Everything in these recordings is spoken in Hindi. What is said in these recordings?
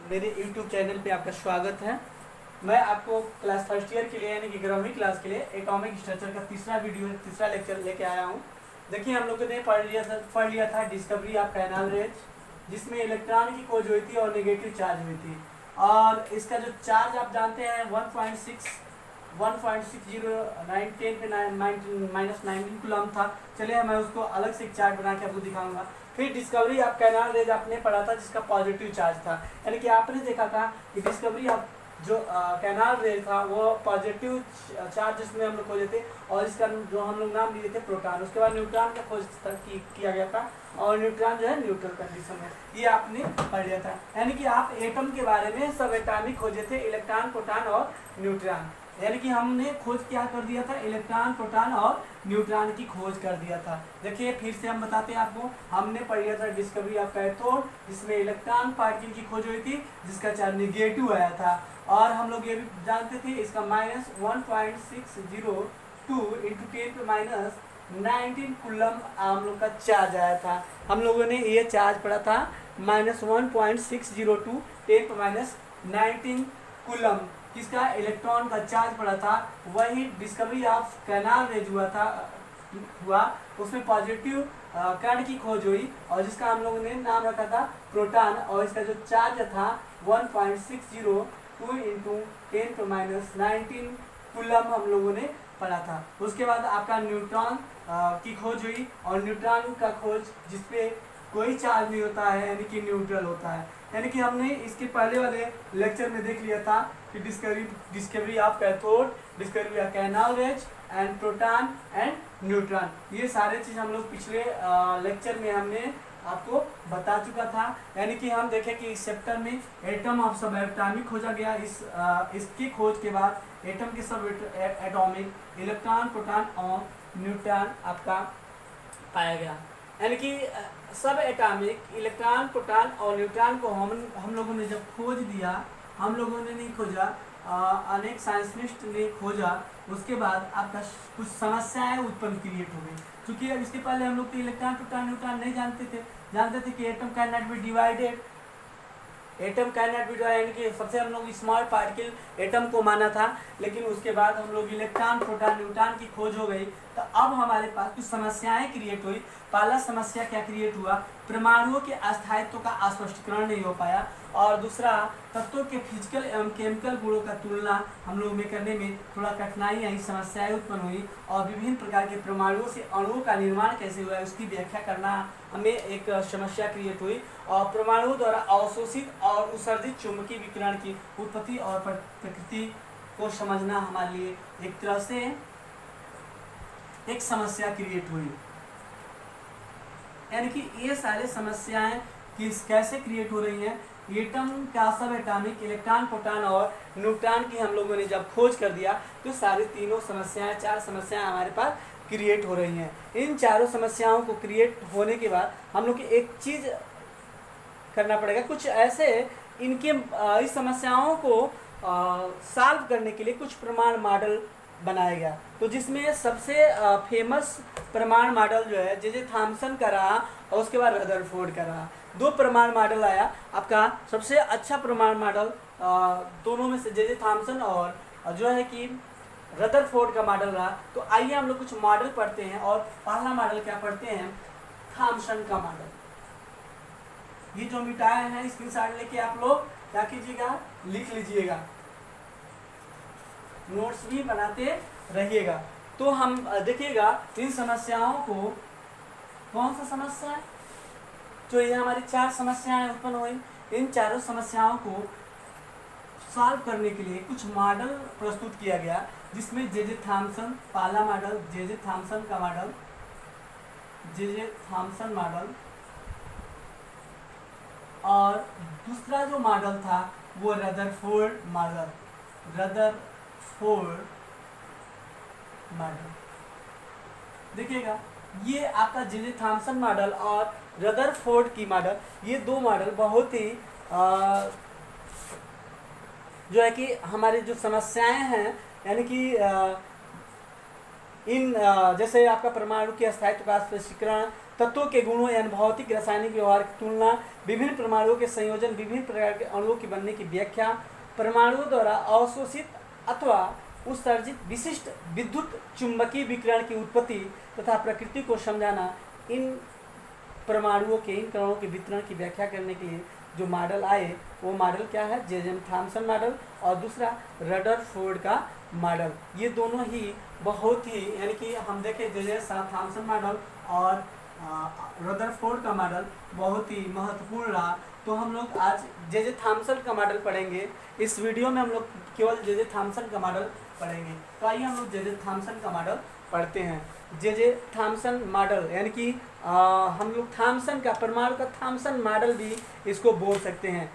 मेरे YouTube चैनल पे आपका स्वागत है। मैं आपको क्लास फर्स्ट ईयर के लिए यानी कि 11वीं क्लास के लिए एटॉमिक स्ट्रक्चर का तीसरा लेक्चर लेके आया हूँ। देखिए हम लोगों ने पढ़ लिया था डिस्कवरी ऑफ कैनाल रेज, जिसमें इलेक्ट्रॉन की खोज हुई थी और नेगेटिव चार्ज हुई थी। और इसका जो चार्ज आप जानते हैं 1.60 पे -19 कूलम था। चलिए मैं उसको अलग से एक चार्ट बना के आपको दिखाऊंगा। फिर डिस्कवरी ऑफ कैनाल रेज आपने पढ़ा था जिसका पॉजिटिव चार्ज था, यानी कि आपने देखा था कि डिस्कवरी ऑफ जो कैनाल रेज था वो पॉजिटिव चार्ज इसमें हम लोग खोजे थे और इसका जो हम लोग नाम लिए थे प्रोटॉन। उसके बाद न्यूट्रॉन का खोज किया गया था और न्यूट्रॉन जो है न्यूट्रल कंडीशन में, ये आपने पढ़ लिया था। यानी कि आप एटम के बारे में सब एटॉमिक खोजे थे, इलेक्ट्रॉन, प्रोटॉन और न्यूट्रॉन। यानी कि हमने खोज क्या कर दिया था, इलेक्ट्रॉन, प्रोटॉन और न्यूट्रॉन की खोज कर दिया था। देखिए फिर से हम बताते हैं आपको, हमने पढ़ लिया था डिस्कवरी ऑफ कैथोड, जिसमें इलेक्ट्रॉन पार्टिकल की खोज हुई थी जिसका चार्ज नेगेटिव आया था। और हम लोग ये भी जानते थे इसका -1.602 इंटू 10⁻19 कूलम हम लोग का चार्ज आया था। हम लोगों ने ये चार्ज पढ़ा था -1.602 10⁻19 कूलम, किसका, इलेक्ट्रॉन का चार्ज पड़ा था। वही डिस्कवरी ऑफ कैनाल रेज हुआ, उसमें पॉजिटिव कण की खोज हुई और जिसका हम लोगों ने नाम रखा था प्रोटॉन, और इसका जो चार्ज था 1.602 इंटू 10⁻19 कूलम हम लोगों ने पढ़ा था। उसके बाद आपका न्यूट्रॉन की खोज हुई और न्यूट्रॉन का खोज जिसपे कोई चार्ज नहीं होता है, यानी कि न्यूट्रल होता है। यानी कि हमने इसके पहले वाले लेक्चर में देख लिया था कि discovery of cathode, discovery of canal raise and proton and neutron, ये सारे चीज़ हम लोग पिछले लेक्चर में हमने आपको बता चुका था। यानी कि हम देखें कि इस चैप्टर में एटम ऑफ सब एटॉमिक खोजा गया। इसकी खोज के बाद एटम के सब एटॉमिक, इलेक्ट्रॉन, प्रोटॉन और न्यूट्रॉन आपका पाया गया। यानी कि सब एटॉमिक, इलेक्ट्रॉन, प्रोटॉन और न्यूट्रॉन को हम लोगों ने जब खोज दिया, हम लोगों ने नहीं खोजा, अनेक साइंटिस्ट ने खोजा। उसके बाद आपका कुछ समस्याएं उत्पन्न क्रिएट हो गई, क्योंकि इसके पहले हम लोग तो इलेक्ट्रॉन, प्रोटॉन, न्यूट्रॉन नहीं जानते थे कि atom can not be divided. Atom can not be divided यानी कि सबसे हम लोग स्मॉल पार्टिकल एटम को माना था। लेकिन उसके बाद हम लोग इलेक्ट्रॉन, प्रोटॉन, न्यूट्रॉन की खोज हो गई, तो अब हमारे पास कुछ समस्याएं क्रिएट हुई। पहला समस्या क्या क्रिएट हुआ, परमाणुओं के अस्थायित्व का स्पष्टीकरण नहीं हो पाया। और दूसरा, तत्वों के फिजिकल एवं केमिकल गुणों का तुलना हम लोग में करने में थोड़ा कठिनाई आई, समस्याएं उत्पन्न हुई। और विभिन्न प्रकार के परमाणुओं से अणुओं का निर्माण कैसे हुआ है उसकी व्याख्या करना हमें एक समस्या क्रिएट हुई। और परमाणुओं द्वारा अवशोषित और उत्सर्जित चुंबकीय विकिरण की उत्पत्ति और प्रकृति को समझना हमारे लिए एक तरह से एक समस्या क्रिएट हुई। यानी कि ये सारे समस्याएं कैसे क्रिएट हो रही हैं, एटम का सब एटॉमिक, इलेक्ट्रॉन, प्रोटॉन और न्यूट्रॉन की हम लोगों ने जब खोज कर दिया तो सारी तीनों समस्याएं, चार समस्याएं हमारे पास क्रिएट हो रही हैं। इन चारों समस्याओं को क्रिएट होने के बाद हम लोग को एक चीज़ करना पड़ेगा, कुछ ऐसे इनके इस समस्याओं को सॉल्व करने के लिए कुछ प्रमाण मॉडल बनाया गया। तो जिसमें सबसे फेमस प्रमाण मॉडल जो है जे थॉमसन का रहा और उसके बाद रदरफोर्ड का रहा। दो प्रमाण मॉडल आया आपका। सबसे अच्छा प्रमाण मॉडल दोनों में से जे थॉमसन और जो है कि रदरफोर्ड का मॉडल रहा। तो आइए हम लोग कुछ मॉडल पढ़ते हैं और पहला मॉडल क्या पढ़ते हैं, थॉमसन का मॉडल। ये जो मिटाए हैं स्क्रीनशॉट लेके आप लोग क्या कीजिएगा, लिख लीजिएगा, नोट्स भी बनाते रहिएगा। तो हम देखिएगा इन समस्याओं को, कौन सा समस्या है, जो ये हमारी चार समस्याएं उत्पन्न हुई, इन चारों समस्याओं को सॉल्व करने के लिए कुछ मॉडल प्रस्तुत किया गया, जिसमें जे थॉमसन, पहला मॉडल जे थॉमसन का मॉडल, जे थॉमसन मॉडल, और दूसरा जो मॉडल था वो रदरफोर्ड मॉडल, रदरफोर्ड मॉडल। देखिएगा ये आपका जे थॉमसन मॉडल और रदरफोर्ड की मॉडल, ये दो मॉडल बहुत ही जो है कि हमारी जो समस्याएं हैं, यानी कि इन जैसे आपका परमाणु के अस्थायित्व का स्पष्टीकरण, तत्वों के गुणों यानी भौतिक रासायनिक व्यवहार की तुलना, विभिन्न परमाणुओं के संयोजन, विभिन्न प्रकार के अणुओं की बनने की व्याख्या, परमाणुओं द्वारा अवशोषित अथवा उत्सर्जित विशिष्ट विद्युत चुंबकीय विकिरण की उत्पत्ति तथा प्रकृति को समझाना, इन परमाणुओं के, इन कणों के वितरण की व्याख्या करने के लिए जो मॉडल आए वो मॉडल क्या है, जे.जे. थॉमसन मॉडल और दूसरा रदरफोर्ड का मॉडल। ये दोनों ही बहुत ही, यानी कि हम देखें जे.जे. थॉमसन मॉडल और रदरफोर्ड का मॉडल बहुत ही महत्वपूर्ण रहा। तो हम लोग आज जे.जे. थॉमसन का मॉडल पढ़ेंगे। इस वीडियो में हम लोग केवल जे.जे. थॉमसन का मॉडल पढ़ेंगे। तो आइए हम लोग जे.जे. थॉमसन का मॉडल पढ़ते हैं। जे.जे. थॉमसन मॉडल यानी कि हम लोग थॉमसन का, परमाणु का थॉमसन मॉडल भी इसको बोल सकते हैं।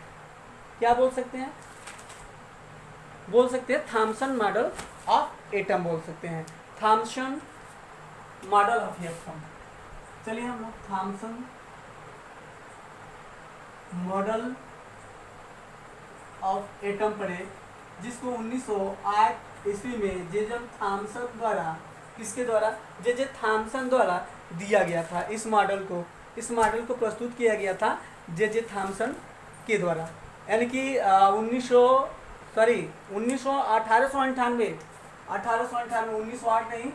क्या बोल सकते हैं? बोल सकते हैं थॉमसन मॉडल ऑफ एटम बोल सकते हैं, थॉमसन मॉडल ऑफ एटम। चलिए हम लोग थॉमसन मॉडल ऑफ एटम पढ़े, जिसको 1908 ईस्वी में जे.जे. थॉमसन द्वारा, किसके द्वारा? जे.जे. थॉमसन द्वारा दिया गया था। इस मॉडल को प्रस्तुत किया गया था जे.जे. थॉमसन के द्वारा, यानी कि 1898 1908 नहीं,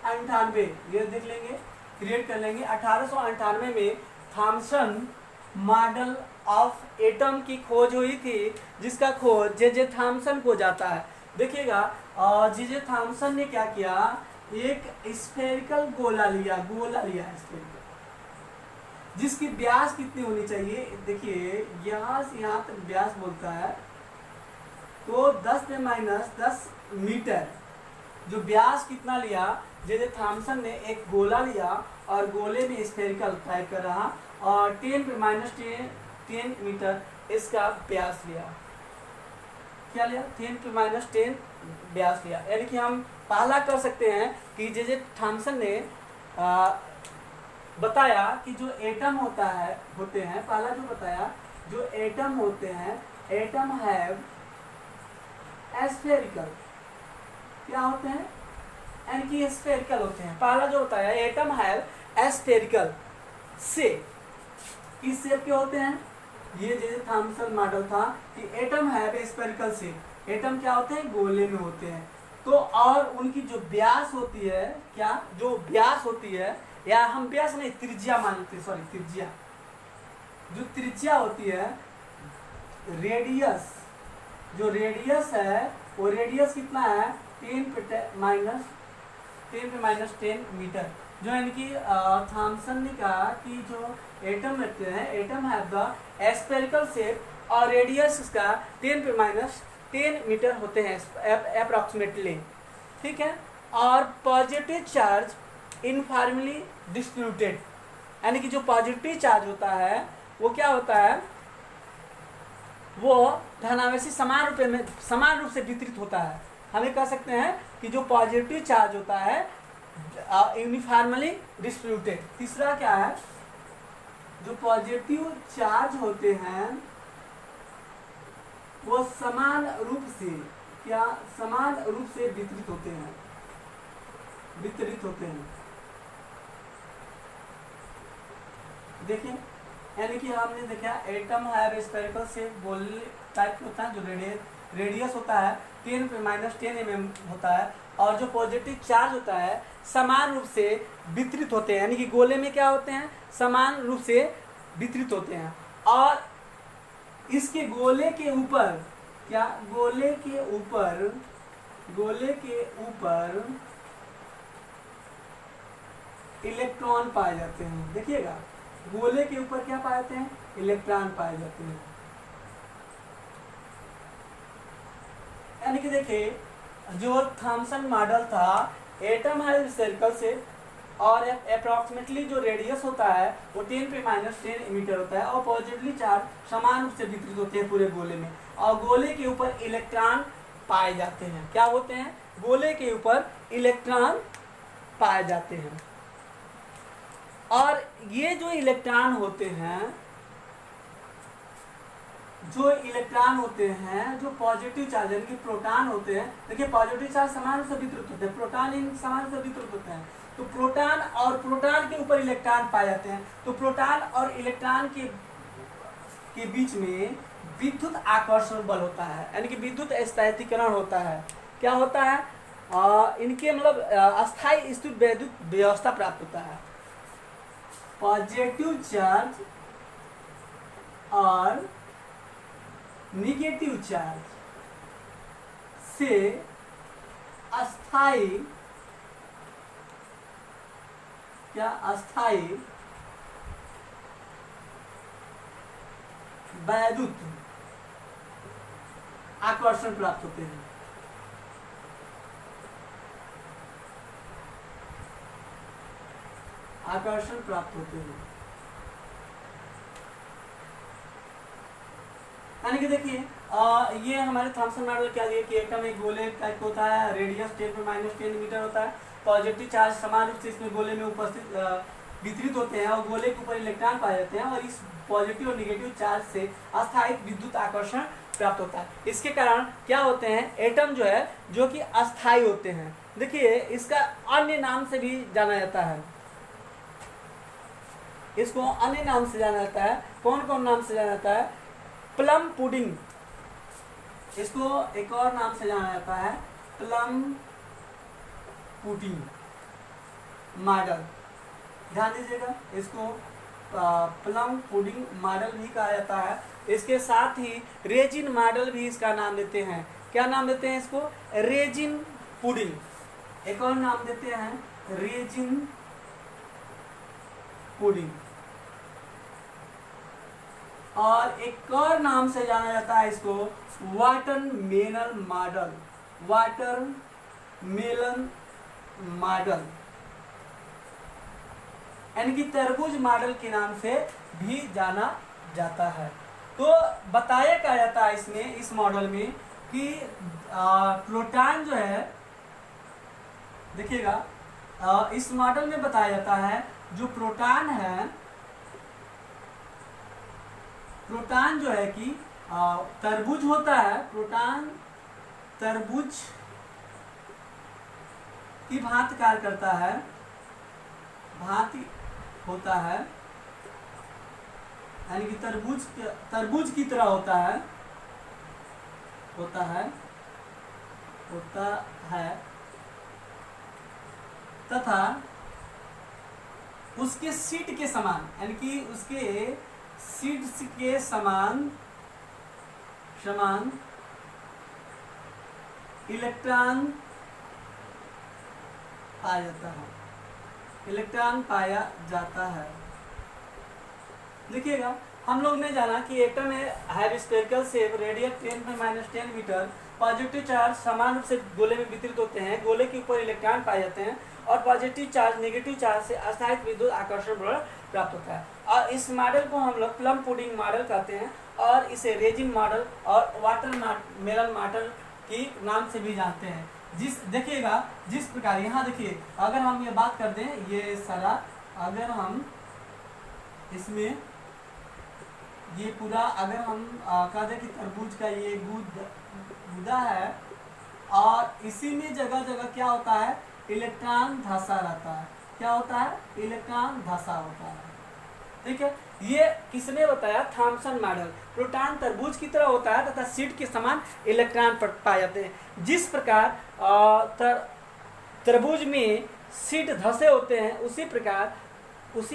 1898 ये देख लेंगे, क्रिएट कर लेंगे। 1898 में थॉमसन मॉडल ऑफ एटम की खोज हुई थी, जिसका खोज जे.जे. थॉमसन को जाता है। देखिएगा, जे.जे. थॉमसन ने क्या किया, एक स्फेरिकल गोला लिया स्फेरिकल, जिसकी व्यास कितनी होनी चाहिए? देखिए यहाँ से यहाँ तक व्यास बोलता है तो 10⁻10 मीटर। जो व्यास कितना लिया, जे.जे. थॉमसन ने एक गोला लिया और गोले में स्फेरिकल टाइप कर रहा और 10⁻10 मीटर इसका व्यास लिया। क्या लिया? 10⁻10 व्यास लिया। यानी कि हम पहला कर सकते हैं कि जे.जे. थॉमसन ने बताया कि जो एटम होते हैं, पहला जो बताया, जो एटम होते हैं, एटम हैव स्फेरिकल, क्या होते हैं? यानी कि स्फेरिकल होते हैं। पहला जो बताया, एटम हैव स्फेरिकल से, किस शेप के होते हैं? ये जे.जे. थॉमसन मॉडल था कि एटम हैव स्फेरिकल से, एटम क्या होते हैं? गोले में होते हैं। तो और उनकी जो व्यास होती है, क्या जो व्यास होती है, या हम व्यास नहीं, त्रिज्या मानते हैं, सॉरी त्रिज्या, जो त्रिज्या होती है, रेडियस, जो रेडियस है वो रेडियस कितना है? 10⁻10 मीटर। जो यानी कि थॉमसन ने कहा कि जो एटम रहते हैं, atom have the spherical shape और रेडियस इसका 10⁻10 मीटर होते हैं अप्रॉक्सीमेटली, ठीक है। और पॉजिटिव चार्ज यूनिफॉर्मली डिस्ट्रीब्यूटेड, यानी कि जो पॉजिटिव चार्ज होता है वो क्या होता है? वो धनावेशी समान रूप से वितरित होता है। हमें कह सकते हैं कि जो पॉजिटिव चार्ज होता है यूनिफॉर्मली डिस्ट्रीब्यूटेड। तीसरा क्या है? जो पॉजिटिव चार्ज होते हैं वो समान रूप से वितरित होते हैं। देखिए, यानी कि हमने देखा एटम हैव स्फेरिकल शेप, गोले टाइप होता है, जो रेडियस होता है 10⁻10 mm होता है, और जो पॉजिटिव चार्ज होता है समान रूप से वितरित होते हैं, यानी कि गोले में क्या होते हैं? समान रूप से वितरित होते हैं। और इसके गोले के ऊपर क्या? गोले के ऊपर इलेक्ट्रॉन पाए जाते हैं। देखिएगा, गोले के ऊपर क्या पाए जाते हैं? इलेक्ट्रॉन पाए जाते हैं। यानी कि देखिए, जो थॉमसन मॉडल था, एटम है स्फेरिकल से, और अप्रॉक्सीमेटली जो रेडियस होता है वो 10⁻10 मीटर होता है, और पॉजिटिवली चार्ज समान रूप से वितरित होते हैं पूरे गोले में, और गोले के ऊपर इलेक्ट्रॉन पाए जाते हैं। क्या होते हैं? गोले के ऊपर इलेक्ट्रॉन पाए जाते हैं। और ये जो इलेक्ट्रॉन होते हैं, जो पॉजिटिव चार्ज यानी कि प्रोटॉन होते हैं, देखिए पॉजिटिव चार्ज समान रूप से वितरित होते हैं, प्रोटॉन इन समान रूप से वितरित होते हैं। तो प्रोटॉन और प्रोटॉन के ऊपर इलेक्ट्रॉन पाए जाते हैं। तो प्रोटॉन और इलेक्ट्रॉन के बीच में विद्युत आकर्षण बल होता है, यानी कि विद्युत स्थैतिकरण होता है। क्या होता है? इनके मतलब अस्थायी स्थिर विद्युत व्यवस्था प्राप्त होता है। पॉजिटिव चार्ज और निगेटिव चार्ज से अस्थायी वैद्युत आकर्षण प्राप्त होते हैं। आकर्षण प्राप्त होते हैं, यानी कि देखिए ये हमारे थॉमसन मॉडल क्या दिए कि एटम एक गोले टाइप होता है, रेडियस 10⁻10 मीटर होता है। पॉजिटिव चार्ज समान रूप से इसमें गोले में उपस्थित वितरित होते हैं और गोले के ऊपर इलेक्ट्रॉन पाए जाते हैं, और इस पॉजिटिव और निगेटिव चार्ज से अस्थायी विद्युत आकर्षण प्राप्त होता है। इसके कारण क्या होते हैं, एटम जो है जो कि अस्थायी होते हैं। देखिए इसका अन्य नाम से भी जाना जाता है, इसको अन्य नाम से जाना जाता है। कौन कौन नाम से जाना जाता है? प्लम पुडिंग, इसको एक और नाम से जाना जाता है प्लम पुडिंग मॉडल। ध्यान दीजिएगा, इसको प्लम पुडिंग मॉडल भी कहा जाता है। इसके साथ ही रेजिन मॉडल भी इसका नाम देते हैं। क्या नाम देते हैं इसको? Resin pudding. एक और नाम देते हैं रेजिन पुडिंग, और एक और नाम से जाना जाता है इसको वाटरमेलन मॉडल। वाटरमेलन मॉडल यानी कि तरबूज मॉडल के नाम से भी जाना जाता है। तो बताया क्या जाता है इसमें, इस मॉडल में कि प्रोटॉन जो है, देखिएगा इस मॉडल में बताया जाता है जो प्रोटॉन है, प्रोटॉन जो है कि तरबूज होता है, प्रोटॉन तरबूज की भांति कार्य करता है, भांति होता है, यानी कि तरबूज की तरह होता है तथा उसके सीड के समान, यानी कि उसके सीड्स के समान इलेक्ट्रॉन पाया जाता है। देखिएगा हम लोग ने जाना कि एटम है spherical shape, radius 10⁻10 metre, positive charge समान रूप से गोले में वितरित होते हैं, गोले के ऊपर इलेक्ट्रॉन पाए जाते हैं, और पॉजिटिव चार्ज निगेटिव चार्ज से अस्थायी विद्युत आकर्षण बल प्राप्त होता है। और इस मॉडल को हम लोग प्लम पुडिंग मॉडल कहते हैं, और इसे रेजिन मॉडल और वाटरमेलन मॉडल की नाम से भी जानते हैं। देखिएगा जिस प्रकार यहाँ देखिए, अगर हम ये बात कर दें, ये सारा अगर हम इसमें ये पूरा अगर हम कह दें कि तरबूज का ये गुदा है, और इसी में जगह जगह क्या होता है, इलेक्ट्रॉन धंसा रहता है। क्या होता है? इलेक्ट्रॉन धंसा होता है। ठीक है, ये किसने बताया? Thompson model. प्रोटॉन तरबूज की तरह होता है तथा सीड के समान इलेक्ट्रॉन पाए जाते हैं। जिस प्रकार तरबूज में सीड धंसे होते हैं, उसी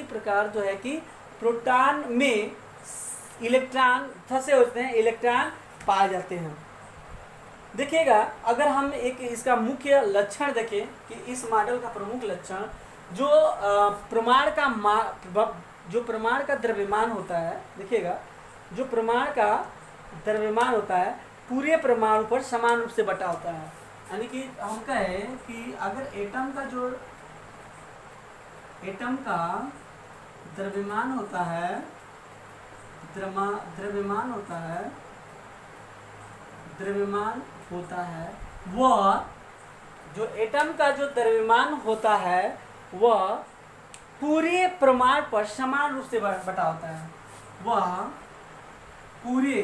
प्रकार जो है कि प्रोटॉन में इलेक्ट्रॉन धंसे होते हैं, इलेक्ट्रॉन पाए जाते हैं। देखिएगा अगर हम एक इसका मुख्य लक्षण देखें कि इस मॉडल का प्रमुख लक्षण जो प्रमाण का द्रव्यमान होता है, देखिएगा जो प्रमाण का द्रव्यमान होता है पूरे परमाणु पर समान रूप से बटा होता है। यानी कि हम कहें कि अगर एटम का द्रव्यमान होता है वह जो एटम का जो द्रव्यमान होता है वह पूरे प्रमाण पर समान रूप से बटा होता है। वह पूरे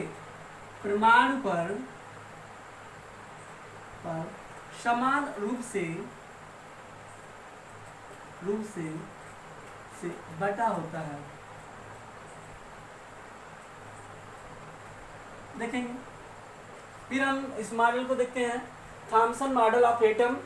परमाणु पर समान रूप से रूप से बटा होता है। देखेंगे फिर हम इस मॉडल को देखते हैं। थॉमसन मॉडल ऑफ एटम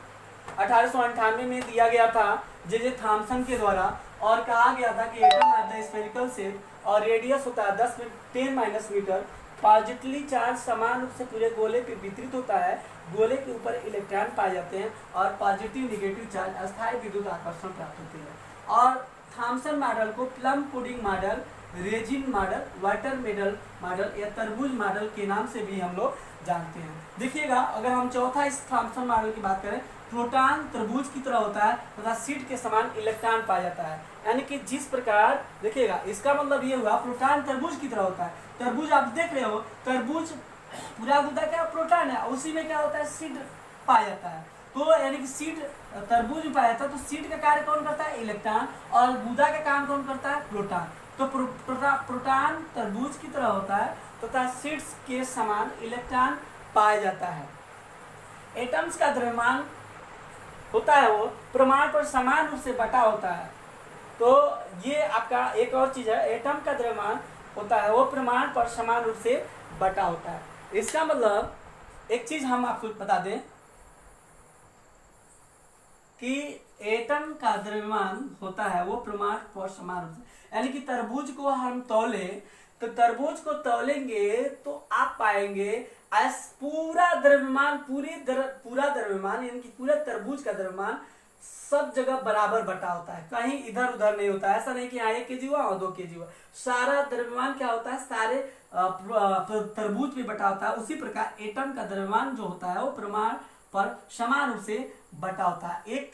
1898 में दिया गया था जे थॉमसन के द्वारा, और कहा गया था कि atom have the spherical shape और रेडियस होता है 10 मीटर। पॉजिटिवली चार्ज समान रूप से पूरे गोले पे वितरित होता है। गोले के ऊपर इलेक्ट्रॉन पाए जाते हैं और पॉजिटिव निगेटिव चार्ज अस्थायी विद्युत आकर्षण प्राप्त होती है। और थॉमसन मॉडल को plum pudding model, resin model, watermelon model या तरबूज मॉडल के नाम से भी हम लोग जानते हैं। देखिएगा अगर हम चौथा इस थॉमसन मॉडल की बात करें, प्रोटॉन तरबूज की तरह होता है तथा सीड के समान इलेक्ट्रॉन पाया जाता है। यानी कि जिस प्रकार देखिएगा इसका मतलब ये हुआ प्रोटॉन तरबूज की तरह होता है। तरबूज आप देख रहे हो, तरबूज पूरा गुदा क्या प्रोटॉन है, उसी में क्या होता है सीड पाया जाता है। तो यानी कि सीड तरबूज में पाया जाता है, तो सीड का कार्य कौन करता है, इलेक्ट्रॉन, और गुदा का काम कौन करता है, प्रोटॉन। तो प्रोटॉन तरबूज की तरह होता है तथा सीड्स के समान इलेक्ट्रॉन पाया जाता है। एटम्स का द्रव्यमान होता है वो प्रमाण पर समान रूप से बटा होता है। तो ये आपका एक और चीज है, एटम का द्रव्यमान होता है वो प्रमाण पर समान रूप से बटा होता है। इसका मतलब एक चीज हम आपको बता दें कि एटम का द्रव्यमान होता है वो प्रमाण पर समान रूप से, यानी कि तरबूज को हम तौले तो तरबूज को तौलेंगे तो आप पाएंगे पूरा द्रव्यमान पूरा द्रव्यमान यानी कि पूरा तरबूज का द्रव्यमान सब जगह बराबर बटा होता है, कहीं इधर उधर नहीं होता है। ऐसा नहीं कि यहाँ 1 kg हुआ और 2 kg हुआ, सारा द्रव्यमान क्या होता है सारे तरबूज पे बटा होता है। उसी प्रकार एटम का द्रव्यमान जो होता है वो प्रमाण पर समान रूप से बटा होता है। एक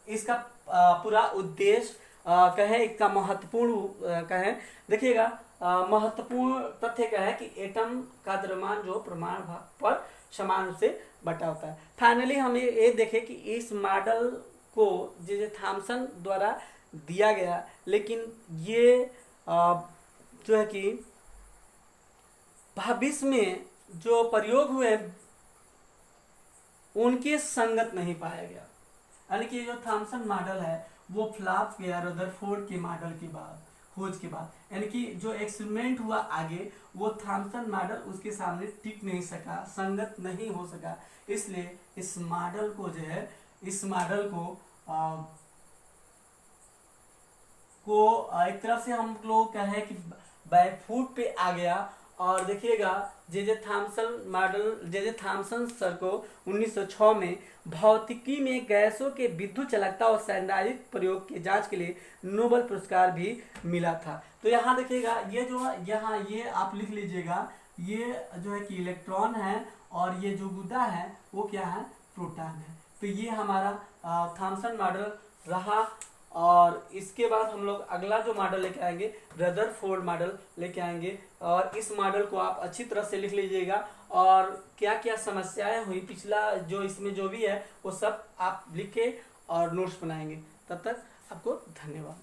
इसका पूरा उद्देश्य कहे, इसका महत्वपूर्ण कहे, देखिएगा महत्वपूर्ण तथ्य क्या है कि एटम का द्रव्यमान जो प्रमाण पर समान रूप से बटा होता है। फाइनली हम ये देखें कि इस मॉडल को जे थॉमसन द्वारा दिया गया, लेकिन ये जो है कि भविष्य में जो प्रयोग हुए उनके संगत नहीं पाया गया। यानी कि जो थॉमसन मॉडल है वो फ्लॉप गया रदरफोर्ड के मॉडल के बाद, खोज के बाद। यानी कि जो एक्सपेरिमेंट हुआ आगे वो थॉमसन मॉडल उसके सामने टिक नहीं सका, संगत नहीं हो सका। इसलिए इस मॉडल को जो है इस मॉडल को एक तरफ से हम लोग कहें कि बैकफुट पे आ गया। और देखिएगा जे थॉमसन सर को 1906 में भौतिकी में गैसों के विद्युत चालकता और सैद्धांतिक प्रयोग के जांच के लिए नोबेल पुरस्कार भी मिला था। तो यहाँ देखिएगा ये जो है यहाँ ये आप लिख लीजिएगा, ये जो है कि इलेक्ट्रॉन है और ये जो गुदा है वो क्या है, प्रोटॉन है। तो ये हमारा थॉमसन मॉडल रहा। और इसके बाद हम लोग अगला जो मॉडल लेके आएंगे रदरफोर्ड मॉडल लेके आएंगे, और इस मॉडल को आप अच्छी तरह से लिख लीजिएगा और क्या क्या समस्याएं हुई पिछला जो इसमें जो भी है वो सब आप लिखे और नोट्स बनाएंगे। तब तक आपको धन्यवाद।